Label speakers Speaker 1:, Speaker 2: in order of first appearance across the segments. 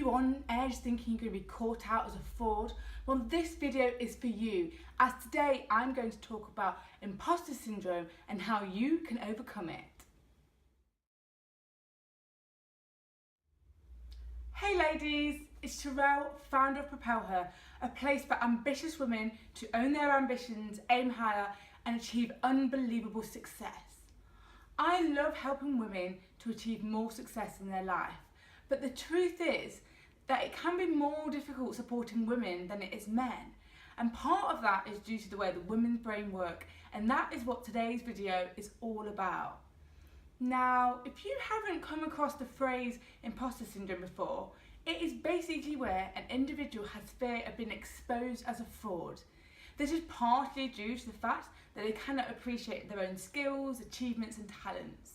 Speaker 1: you on edge thinking you're going to be caught out as a fraud? Well, this video is for you, as today I'm going to talk about imposter syndrome and how you can overcome it. Hey ladies, it's Sherelle, founder of PropelHer, a place for ambitious women to own their ambitions, aim higher and achieve unbelievable success. I love helping women to achieve more success in their life, but the truth is that it can be more difficult supporting women than it is men. And part of that is due to the way the women's brain works, and that is what today's video is all about. Now, if you haven't come across the phrase imposter syndrome before, it is basically where an individual has fear of being exposed as a fraud. This is partly due to the fact that they cannot appreciate their own skills, achievements and talents.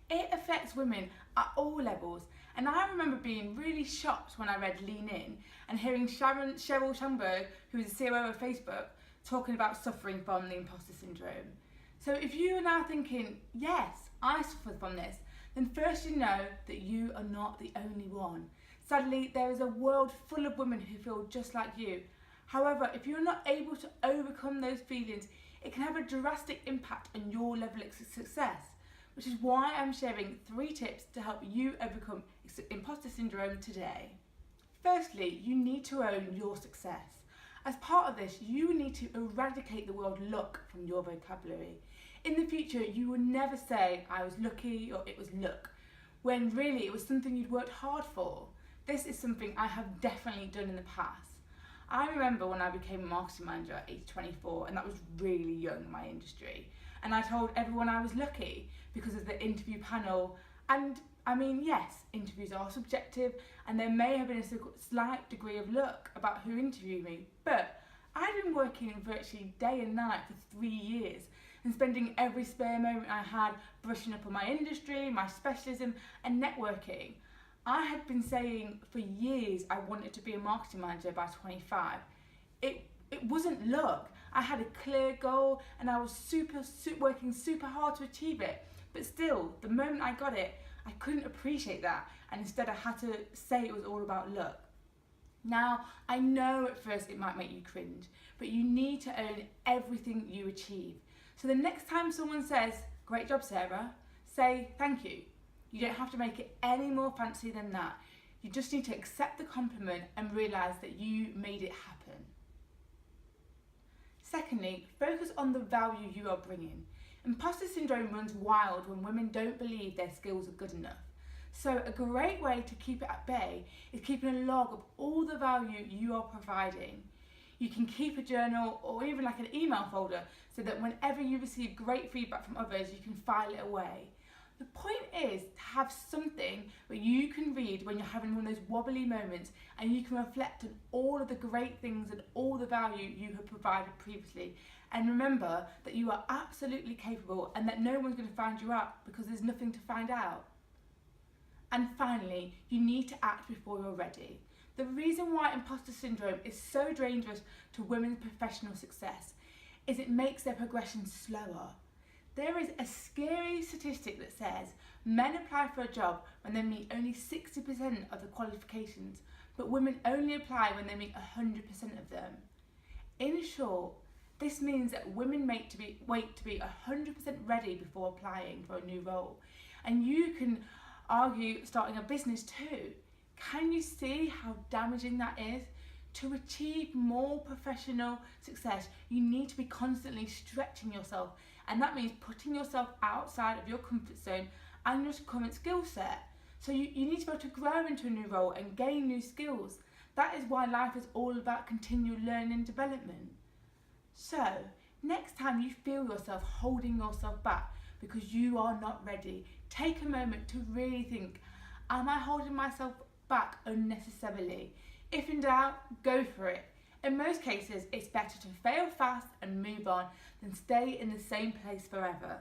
Speaker 1: It affects women at all levels, and I remember being really shocked when I read Lean In and hearing Sheryl Sandberg, who is the CEO of Facebook, talking about suffering from the imposter syndrome. So if you are now thinking, yes, I suffer from this, then first you know that you are not the only one. Sadly, there is a world full of women who feel just like you. However, if you're not able to overcome those feelings, it can have a drastic impact on your level of success, which is why I'm sharing 3 tips to help you overcome imposter syndrome today. Firstly, you need to own your success. As part of this, you need to eradicate the word luck from your vocabulary. In the future, you will never say, I was lucky or it was luck, when really it was something you'd worked hard for. This is something I have definitely done in the past. I remember when I became a marketing manager at age 24, and that was really young in my industry. And I told everyone I was lucky because of the interview panel. And I mean, yes, interviews are subjective and there may have been a slight degree of luck about who interviewed me, but I'd been working virtually day and night for 3 years and spending every spare moment I had brushing up on my industry, my specialism and networking. I had been saying for years I wanted to be a marketing manager by 25. It wasn't luck. I had a clear goal and I was working super hard to achieve it. But still, the moment I got it, I couldn't appreciate that, and instead I had to say it was all about luck. Now, I know at first it might make you cringe, but you need to own everything you achieve. So the next time someone says, "Great job, Sarah," say thank you. You don't have to make it any more fancy than that. You just need to accept the compliment and realise that you made it happen. Secondly, focus on the value you are bringing. Imposter syndrome runs wild when women don't believe their skills are good enough. So a great way to keep it at bay is keeping a log of all the value you are providing. You can keep a journal or even like an email folder so that whenever you receive great feedback from others, you can file it away. The point is to have something where you can read when you're having one of those wobbly moments and you can reflect on all of the great things and all the value you have provided previously. And remember that you are absolutely capable and that no one's going to find you out because there's nothing to find out. And finally, you need to act before you're ready. The reason why imposter syndrome is so dangerous to women's professional success is it makes their progression slower. There is a scary statistic that says men apply for a job when they meet only 60% of the qualifications, but women only apply when they meet 100% of them. In short, this means that women wait to be 100% ready before applying for a new role. And you can argue starting a business too. Can you see how damaging that is? To achieve more professional success, you need to be constantly stretching yourself, and that means putting yourself outside of your comfort zone and your current skill set. So you need to be able to grow into a new role and gain new skills. That is why life is all about continual learning and development. So, next time you feel yourself holding yourself back because you are not ready, take a moment to really think, am I holding myself back unnecessarily? If in doubt, go for it. In most cases, it's better to fail fast and move on than stay in the same place forever.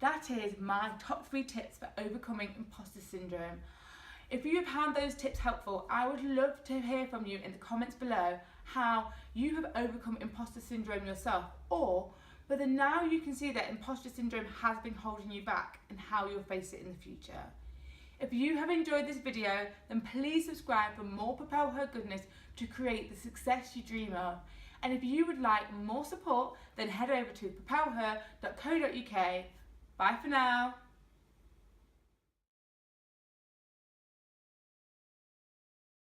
Speaker 1: That is my top 3 tips for overcoming imposter syndrome. If you have found those tips helpful, I would love to hear from you in the comments below how you have overcome imposter syndrome yourself, or whether now you can see that imposter syndrome has been holding you back and how you'll face it in the future. If you have enjoyed this video, then please subscribe for more PropelHer goodness to create the success you dream of. And if you would like more support, then head over to propelher.co.uk. Bye for now.